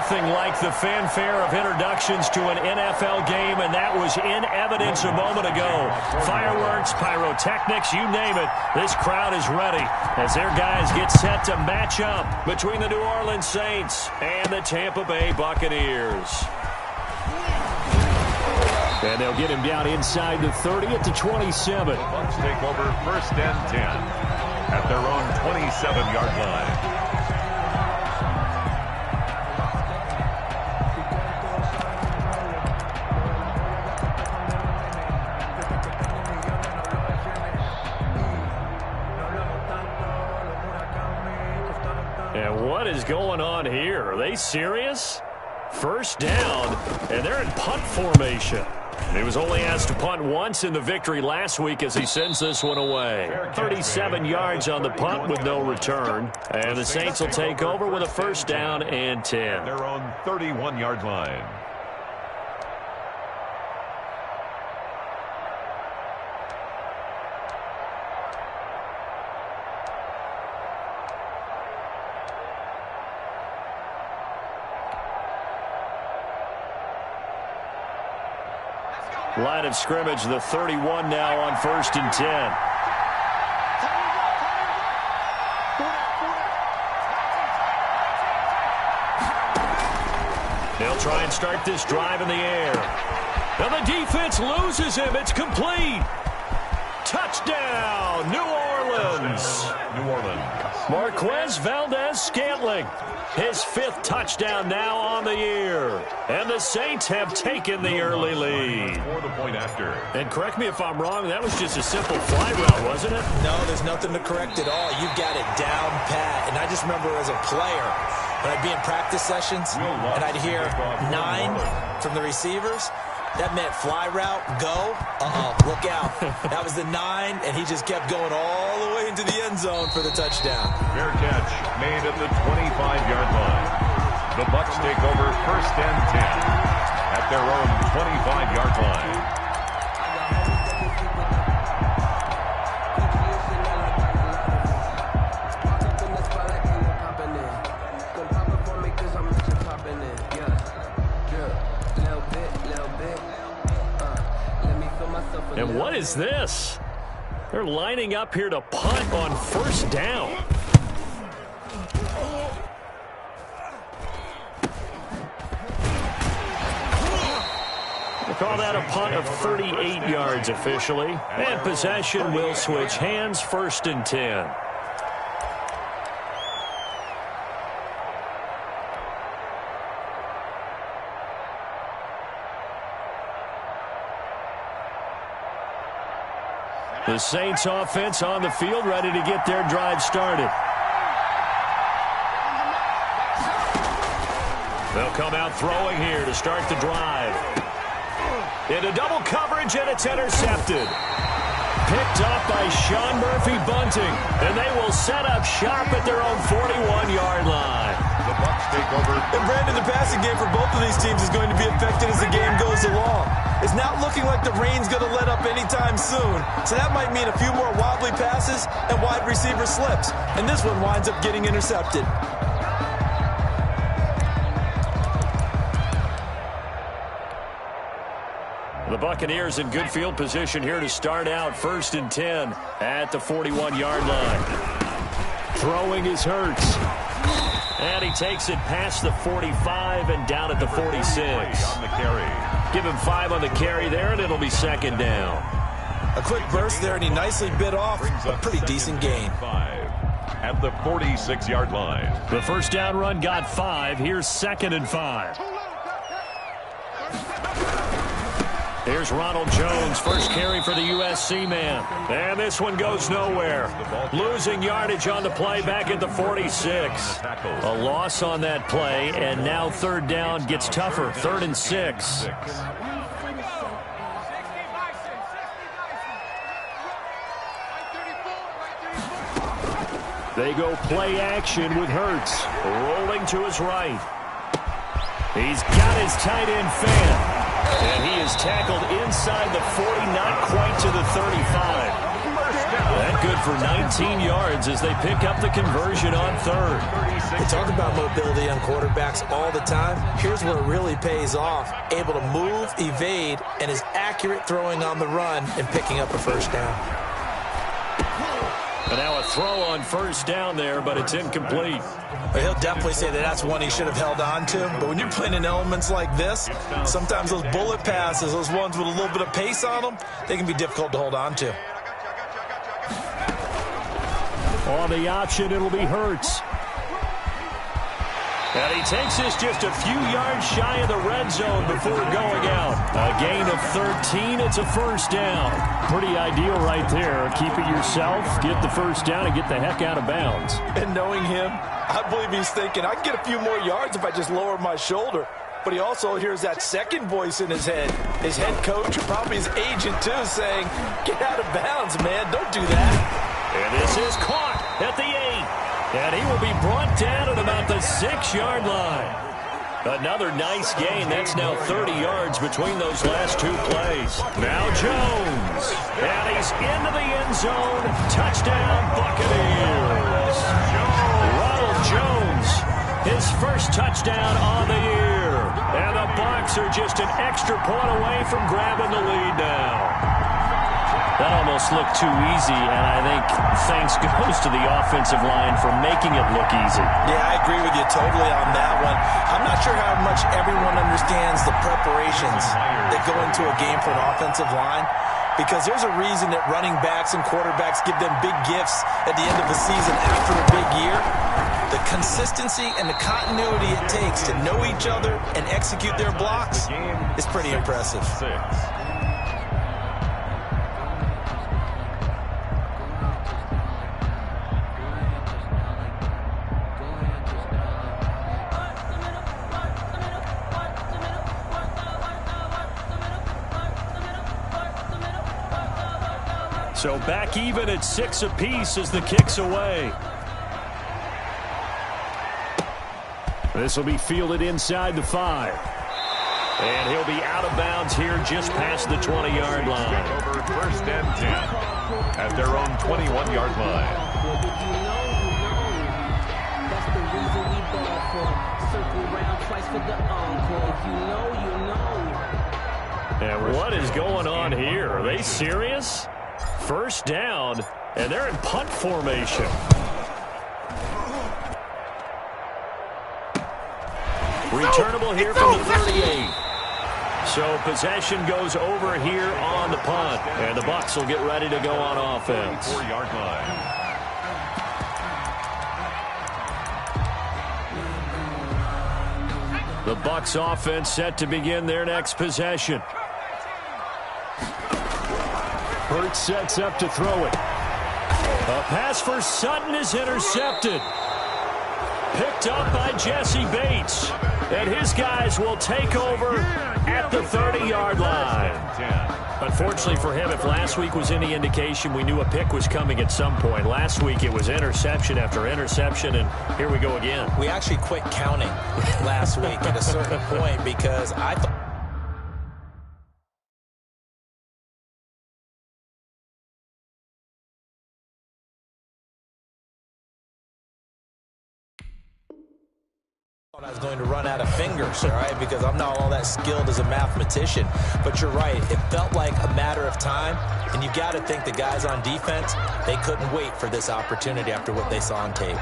nothing like the fanfare of introductions to an NFL game, and that was in evidence a moment ago. Fireworks, pyrotechnics, you name it. This crowd is ready as their guys get set to match up between the New Orleans Saints and the Tampa Bay Buccaneers. And they'll get him down inside the 30 at the 27. The Bucs take over 1st and 10 at their own 27-yard line. And what is going on here? Are they serious? First down, and they're in punt formation. He was only asked to punt once in the victory last week as he sends this one away. 37 yards on the punt with no return. And the Saints will take over with a 1st down and 10. Their own 31-yard line. Line of scrimmage, the 31 now on 1st and 10. They'll try and start this drive in the air. And the defense loses him. It's complete. Touchdown, New Orleans. New Orleans. Marquez Valdez-Scantling. His 5th touchdown now on the year. And the Saints have taken the early lead. For the point after. And correct me if I'm wrong, that was just a simple fly route, wasn't it? No, there's nothing to correct at all. You got it down pat. And I just remember as a player, when I'd be in practice sessions, and I'd hear 9 from the receivers, that meant fly route, go, look out. That was the 9, and he just kept going all the way into the end zone for the touchdown. Fair catch made at the 25-yard line. The Bucs take over 1st and 10 at their own 25-yard line. And what is this? They're lining up here to punt on 1st down. They call that a punt of 38 yards officially. And possession will switch hands, 1st and 10. The Saints offense on the field, ready to get their drive started. They'll come out throwing here to start the drive. Into double coverage, and it's intercepted. Picked up by Sean Murphy-Bunting, and they will set up shop at their own 41-yard line. The Bucs take over. And Brandon, the passing game for both of these teams is going to be affected as the game goes along. It's not looking like the rain's going to let up anytime soon, so that might mean a few more wobbly passes and wide receiver slips. And this one winds up getting intercepted. The Buccaneers in good field position here to start out 1st and 10 at the 41-yard line. Throwing is Hurts. And he takes it past the 45 and down at the 46. On the carry. Give him 5 on the carry there, and it'll be 2nd down. A quick burst there, and he nicely bit off a pretty decent gain. 5 at the 46-yard line. The 1st down run got 5. Here's 2nd and 5. Here's Ronald Jones, first carry for the USC man. And this one goes nowhere. Losing yardage on the play back at the 46. A loss on that play, and now 3rd down gets tougher. 3rd and 6. They go play action with Hurts. Rolling to his right. He's got his tight end fan. And he is tackled inside the 40, not quite to the 35. That good for 19 yards as they pick up the conversion on third. We talk about mobility on quarterbacks all the time. Here's where it really pays off. Able to move, evade, and is accurate throwing on the run and picking up a first down. And now a throw on first down there, but it's incomplete. He'll definitely say that that's one he should have held on to. But when you're playing in elements like this, sometimes those bullet passes, those ones with a little bit of pace on them, they can be difficult to hold on to. On the option, it'll be Hurts. And he takes this just a few yards shy of the red zone before going out. A gain of 13, it's a first down. Pretty ideal right there. Keep it yourself, get the first down, and get the heck out of bounds. And knowing him, I believe he's thinking, I can get a few more yards if I just lower my shoulder. But he also hears that second voice in his head. His head coach, or probably his agent too, saying, get out of bounds, man, don't do that. And this is caught at the 8. And he will be brought down at about the 6-yard line. Another nice gain. That's now 30 yards between those last two plays. Now Jones. And he's into the end zone. Touchdown, Buccaneers. Ronald Jones, his first touchdown on the year. And the Bucs are just an extra point away from grabbing the lead now. That almost looked too easy, and I think thanks goes to the offensive line for making it look easy. Yeah, I agree with you totally on that one. I'm not sure how much everyone understands the preparations that go into a game for an offensive line, because there's a reason that running backs and quarterbacks give them big gifts at the end of the season after a big year. The consistency and the continuity it takes to know each other and execute their blocks is pretty impressive. So back even at 6 apiece as the kick's away. This will be fielded inside the 5. And he'll be out of bounds here just past the 20-yard line. Over first and 10 at their own 21-yard line. That's the reason we ball for. Circle round twice for the encore. If you know, you know. And what is going on here? Are they serious? First down, and they're in punt formation. Returnable here from the 38. So possession goes over here on the punt, and the Bucs will get ready to go on offense. 4-yard line. The Bucs offense set to begin their next possession. Hurts sets up to throw it. A pass for Sutton is intercepted. Picked up by Jesse Bates. And his guys will take over at the 30-yard line. Unfortunately for him, if last week was any indication, we knew a pick was coming at some point. Last week it was interception after interception, and here we go again. We actually quit counting last week at a certain point because I thought I was going to run out of fingers, all right, because I'm not all that skilled as a mathematician. But you're right. It felt like a matter of time, and you've got to think the guys on defense, they couldn't wait for this opportunity after what they saw on tape.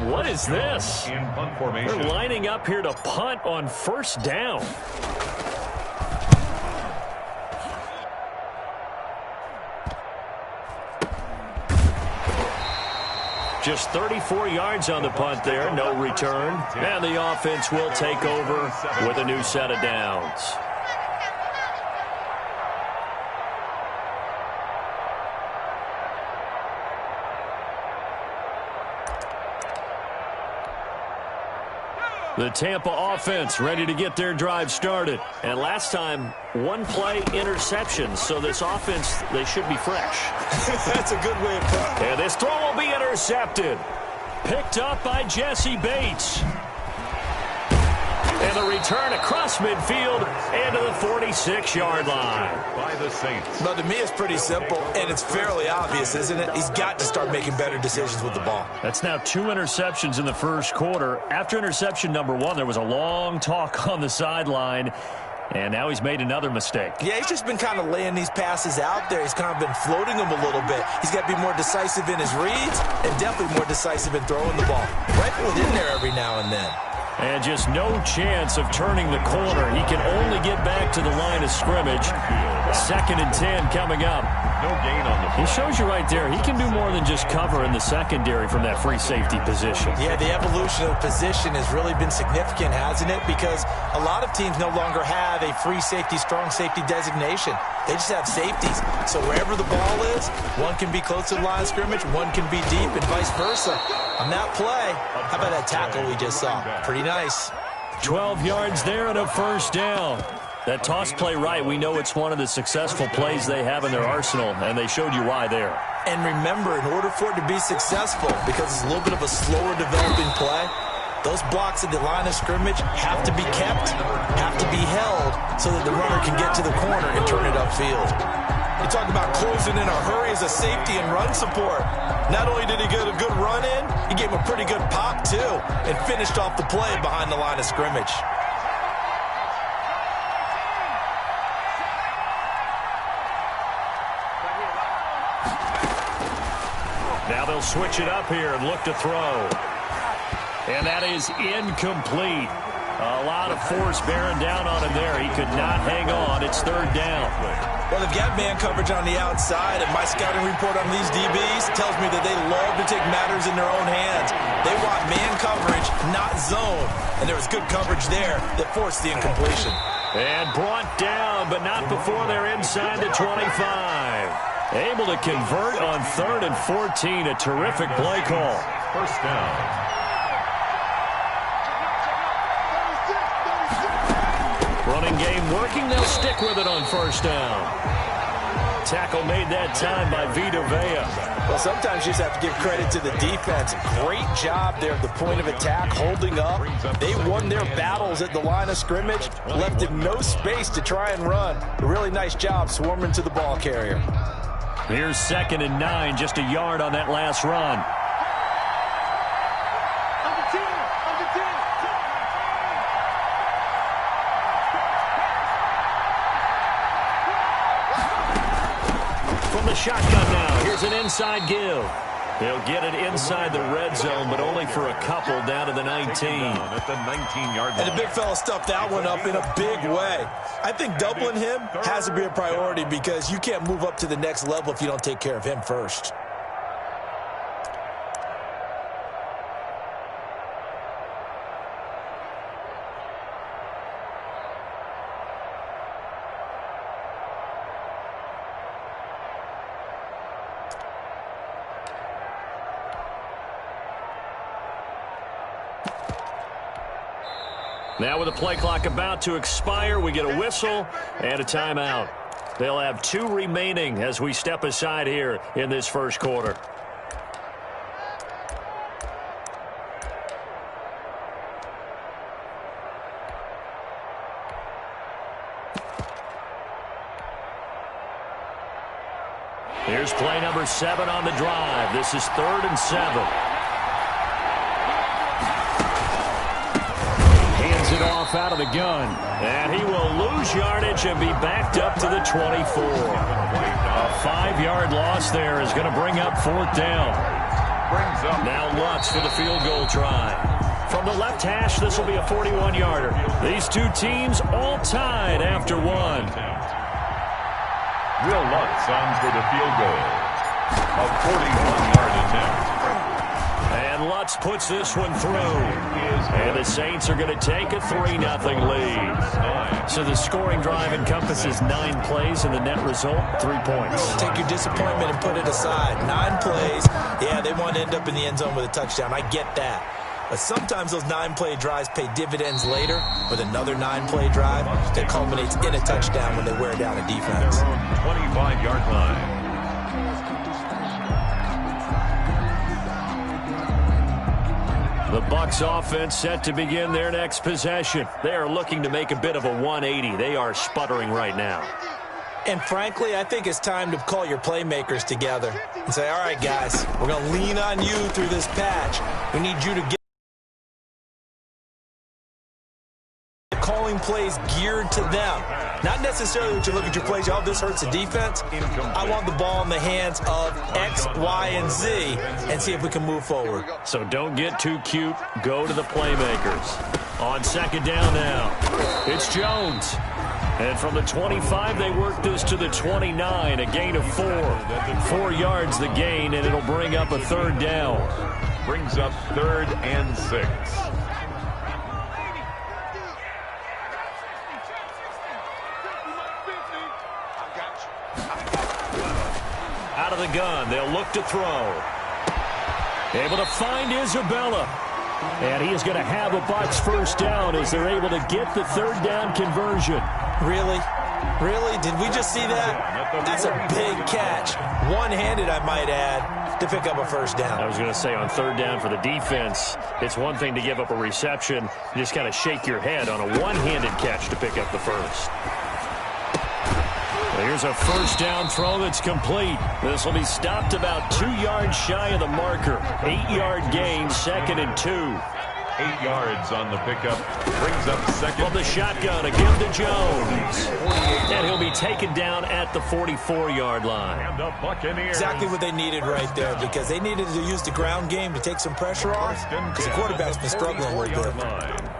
What is this? In punt formation. They're lining up here to punt on first down. Just 34 yards on the punt there, no return. And the offense will take over with a new set of downs. The Tampa offense ready to get their drive started. And last time, one play interception. So this offense, they should be fresh. That's a good way of putting it. And this throw will be intercepted. Picked up by Jesse Bates. And the return across midfield and to the 46-yard line. By the Saints. But to me, it's pretty simple, and it's fairly obvious, isn't it? He's got to start making better decisions with the ball. That's now 2 interceptions in the first quarter. After interception number 1, there was a long talk on the sideline, and now he's made another mistake. Yeah, he's just been kind of laying these passes out there. He's kind of been floating them a little bit. He's got to be more decisive in his reads and definitely more decisive in throwing the ball. Rifle it in there every now and then. And just no chance of turning the corner. He can only get back to the line of scrimmage. 2nd and 10 coming up. No gain on the play. He shows you right there, he can do more than just cover in the secondary from that free safety position. Yeah, the evolution of the position has really been significant, hasn't it? Because a lot of teams no longer have a free safety, strong safety designation. They just have safeties. So wherever the ball is, one can be close to the line of scrimmage, one can be deep, and vice versa. On that play, how about that tackle we just saw? Pretty nice. 12 yards there and a first down. That toss play right, we know it's one of the successful plays they have in their arsenal, and they showed you why there. And remember, in order for it to be successful, because it's a little bit of a slower developing play, those blocks at the line of scrimmage have to be kept, have to be held, so that the runner can get to the corner and turn it upfield. You talk about closing in a hurry as a safety and run support. Not only did he get a good run in, he gave him a pretty good pop, too, and finished off the play behind the line of scrimmage. Now they'll switch it up here and look to throw. And that is incomplete. A lot of force bearing down on him there. He could not hang on. It's 3rd down. Well, they've got man coverage on the outside, and my scouting report on these DBs tells me that they love to take matters in their own hands. They want man coverage, not zone. And there was good coverage there that forced the incompletion. And brought down, but not before they're inside the 25. Able to convert on 3rd and 14. A terrific play call. First down. Running game working. They'll stick with it on first down. Tackle made that time by Vita Vea. Well, sometimes you just have to give credit to the defense. Great job there at the point of attack, holding up. They won their battles at the line of scrimmage, left him no space to try and run. A really nice job swarming to the ball carrier. Here's 2nd and 9, just a yard on that last run. From the shotgun now, here's an inside give. They'll get it inside the red zone, but only for a couple down to the 19. At the 19-yard line. And the big fella stuffed that one up in a big way. I think doubling him has to be a priority because you can't move up to the next level if you don't take care of him first. Now with the play clock about to expire, we get a whistle and a timeout. They'll have 2 remaining as we step aside here in this first quarter. Here's play number 7 on the drive. This is 3rd and 7. It off out of the gun, and he will lose yardage and be backed up to the 24. A 5-yard loss there is going to bring up 4th down. Now Lutz for the field goal try. From the left hash, this will be a 41-yarder. These two teams all tied after 1. Will Lutz on for the field goal. A 41-yard attempt. And Lutz puts this one through. And the Saints are going to take a 3-0 lead. So the scoring drive encompasses 9 plays, and the net result, 3 points. Take your disappointment and put it aside. 9 plays. Yeah, they want to end up in the end zone with a touchdown. I get that. But sometimes those 9-play drives pay dividends later with another 9-play drive that culminates in a touchdown when they wear down a defense. 25-yard line. The Bucs offense set to begin their next possession. They are looking to make a bit of a 180. They are sputtering right now. And frankly, I think it's time to call your playmakers together and say, all right, guys, we're going to lean on you through this patch. We need you to get calling plays geared to them. Not necessarily that you look at your plays, oh, this hurts the defense. I want the ball in the hands of X, Y, and Z and see if we can move forward. So don't get too cute. Go to the playmakers. On second down now, it's Jones. And from the 25, they work this to the 29, a gain of 4. 4 yards the gain, and it'll bring up a third down. Brings up 3rd and 6. Out of the gun, they'll look to throw. Able to find Isabella. And he is going to have a Bucs first down as they're able to get the third down conversion. Really? Really? Did we just see that? That's a big catch. One-handed, I might add, to pick up a first down. I was going to say on third down for the defense, it's one thing to give up a reception. You just got to shake your head on a one-handed catch to pick up the first. Here's a first down throw that's complete. This will be stopped about 2 yards shy of the marker. 8-yard gain, 2nd and 2. 8 yards on the pickup. Brings up second. From the shotgun, a give to Jones. And he'll be taken down at the 44-yard line. And the Buccaneers. Exactly what they needed right there, because they needed to use the ground game to take some pressure off, because the quarterback's been struggling a little bit.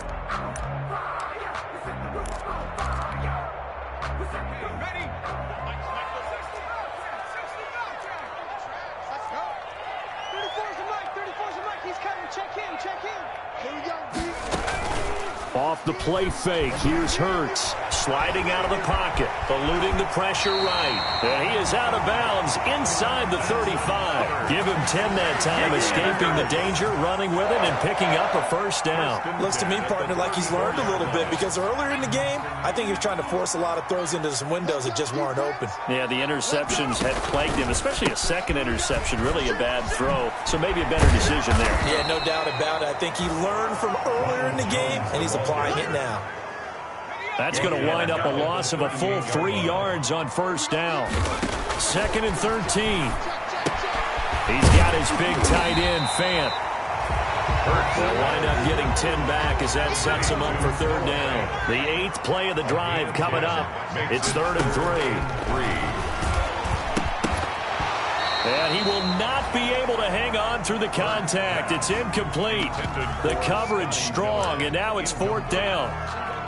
Off the play fake, here's Hurts. Sliding out of the pocket, eluding the pressure right. And he is out of bounds inside the 35. Give him 10 that time, escaping the danger, running with it, and picking up a first down. Looks to me, partner, like he's learned a little bit, because earlier in the game, I think he was trying to force a lot of throws into some windows that just weren't open. Yeah, the interceptions had plagued him, especially a second interception, really a bad throw. So maybe a better decision there. Yeah, no doubt about it. I think he learned from earlier in the game, and he's applying it now. That's going to wind up a loss of a full 3 yards on first down. 2nd and 13. He's got his big tight end, Fant. They'll wind up getting 10 back as that sets him up for third down. The 8th play of the drive coming up. It's 3rd and 3. And he will not be able to hang on through the contact. It's incomplete. The coverage strong, and now it's 4th down.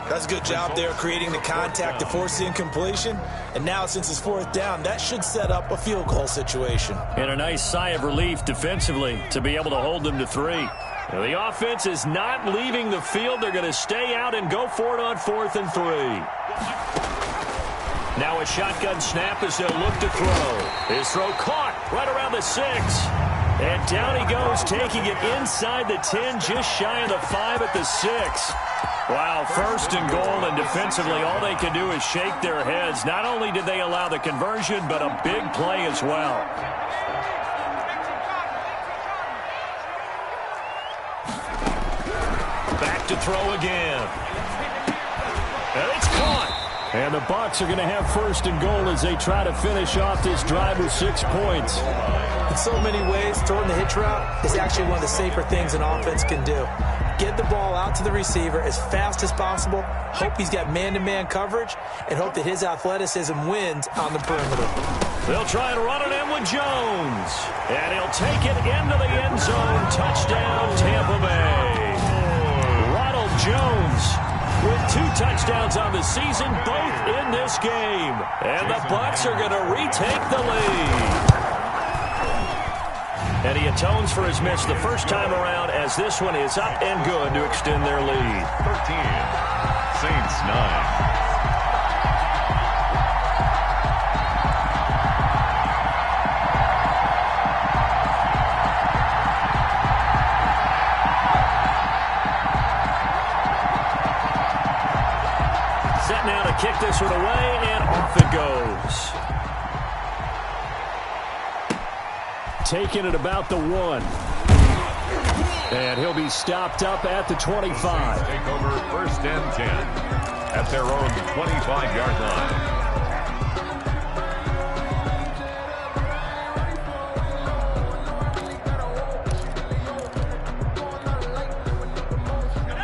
That's a good job there, creating the contact to force the incompletion. And now, since it's 4th down, that should set up a field goal situation. And a nice sigh of relief defensively to be able to hold them to 3. Now, the offense is not leaving the field. They're going to stay out and go for it on 4th and 3. Now a shotgun snap as they'll look to throw. His throw caught right around the 6. And down he goes, taking it inside the 10, just shy of the 5 at the 6. Wow, 1st and goal, and defensively all they can do is shake their heads. Not only did they allow the conversion, but a big play as well. Back to throw again. And it's caught. And the Bucs are going to have 1st and goal as they try to finish off this drive with 6 points. In so many ways, throwing the hitch route is actually one of the safer things an offense can do. Get the ball out to the receiver as fast as possible, hope he's got man-to-man coverage, and hope that his athleticism wins on the perimeter. They'll try and run it in with Jones. And he'll take it into the end zone. Touchdown, Tampa Bay. Ronald Jones with 2 touchdowns on the season, both in this game. And the Bucs are going to retake the lead. And he atones for his miss the first time around as this one is up and good to extend their lead. 13, Saints 9. set now to kick this one away, and off it goes. Taking it about the 1. And he'll be stopped up at the 25. Take over 1st and 10 at their own 25-yard line.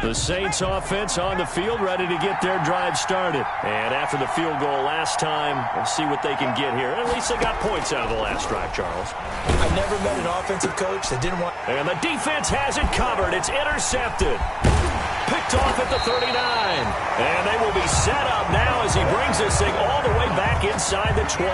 The Saints offense on the field, ready to get their drive started. And after the field goal last time, we'll see what they can get here. At least they got points out of the last drive, Charles. I never met an offensive coach that didn't want... And the defense has it covered. It's intercepted. Picked off at the 39. And they will be set up now as he brings this thing all the way back inside the 20.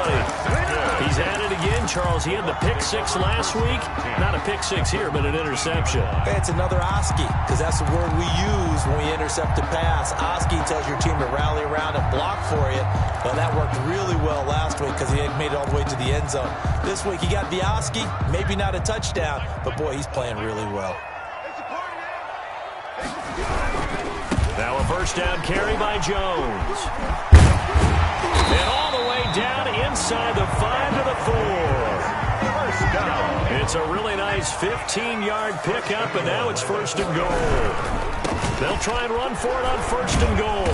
He's at it again, Charles. He had the pick 6 last week. Not a pick 6 here, but an interception. Hey, it's another Oski, because that's the word we use when we intercept a pass. Oski tells your team to rally around and block for you. Well, that worked really well last week because he had made it all the way to the end zone. This week he got the Oski, maybe not a touchdown, but boy, he's playing really well. Now a first down carry by Jones. And all the way down inside the 5 to the 4. First down. It's a really nice 15-yard pickup, and now it's 1st and goal. They'll try and run for it on 1st and goal.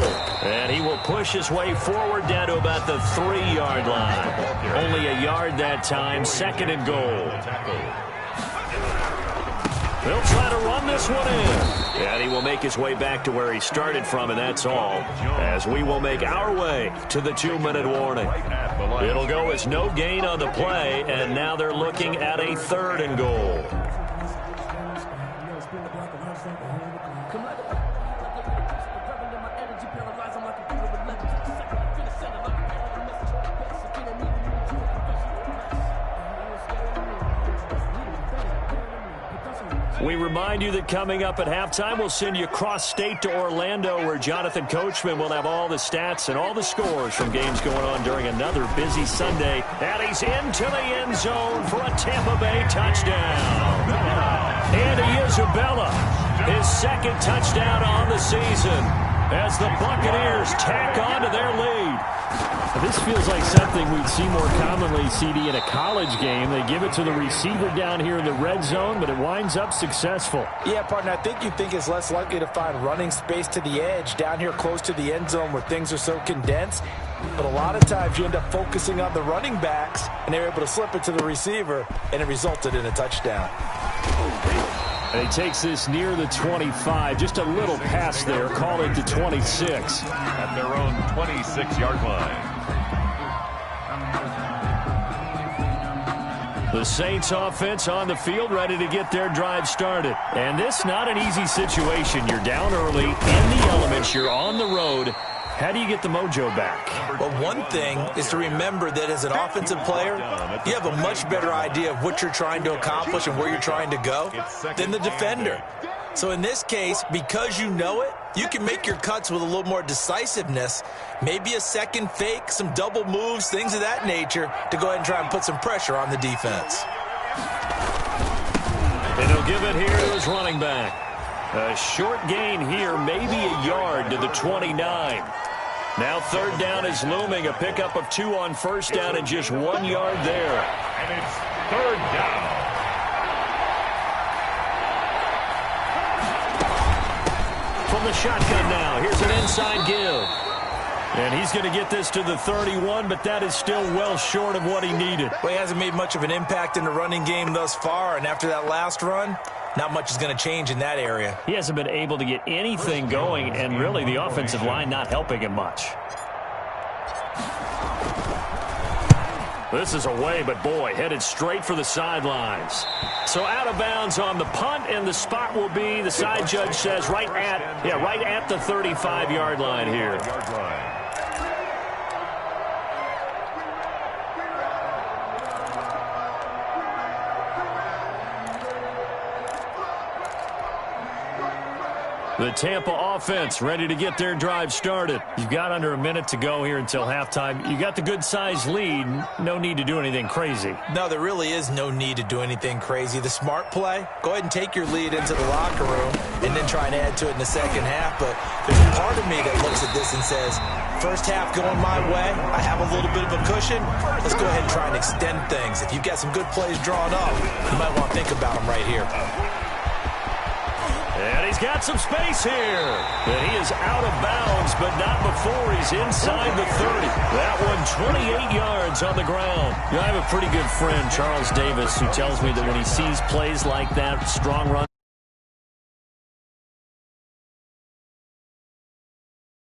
And he will push his way forward down to about the 3-yard line. Only a yard that time, 2nd and goal. They'll try to run this one in. And he will make his way back to where he started from, and that's all. As we will make our way to the 2-minute warning. It'll go as no gain on the play, and now they're looking at a 3rd and goal. We remind you that coming up at halftime, we'll send you cross-state to Orlando, where Jonathan Coachman will have all the stats and all the scores from games going on during another busy Sunday. And he's into the end zone for a Tampa Bay touchdown. Andy Isabella, his 2nd touchdown on the season, as the Buccaneers tack on to their lead. This feels like something we'd see more commonly, CD, in a college game. They give it to the receiver down here in the red zone, but it winds up successful. Yeah, partner, I think you think it's less likely to find running space to the edge down here close to the end zone where things are so condensed. But a lot of times you end up focusing on the running backs, and they're able to slip it to the receiver, and it resulted in a touchdown. And he takes this near the 25. Just a little pass there. Call it the 26. At their own 26-yard line. The Saints offense on the field, ready to get their drive started. And this not an easy situation. You're down early, in the elements, you're on the road. How do you get the mojo back? Well, one thing is to remember that as an offensive player, you have a much better idea of what you're trying to accomplish and where you're trying to go than the defender. So in this case, because you know it, you can make your cuts with a little more decisiveness, maybe a second fake, some double moves, things of that nature, to go ahead and try and put some pressure on the defense. And he'll give it here to his running back. A short gain here, maybe a yard to the 29. Now 3rd down is looming, a pickup of 2 on 1st down and just 1 yard there. And it's 3rd down. From the shotgun now, here's an inside give. And he's going to get this to the 31, but that is still well short of what he needed. Well, he hasn't made much of an impact in the running game thus far, and after that last run, not much is going to change in that area. He hasn't been able to get anything going, and really the offensive line not helping him much. This is away, but boy, headed straight for the sidelines. So out of bounds on the punt, and the spot will be, the side judge says, right at the 35-yard line here. The Tampa offense ready to get their drive started. You've got under a minute to go here until halftime. You got the good-sized lead. No need to do anything crazy. No, there really is no need to do anything crazy. The smart play, go ahead and take your lead into the locker room and then try and add to it in the second half. But there's a part of me that looks at this and says, first half going my way, I have a little bit of a cushion. Let's go ahead and try and extend things. If you've got some good plays drawn up, you might want to think about them right here. And he's got some space here. And he is out of bounds, but not before he's inside the 30. That one 28 yards on the ground. I have a pretty good friend, Charles Davis, who tells me that when he sees plays like that, strong run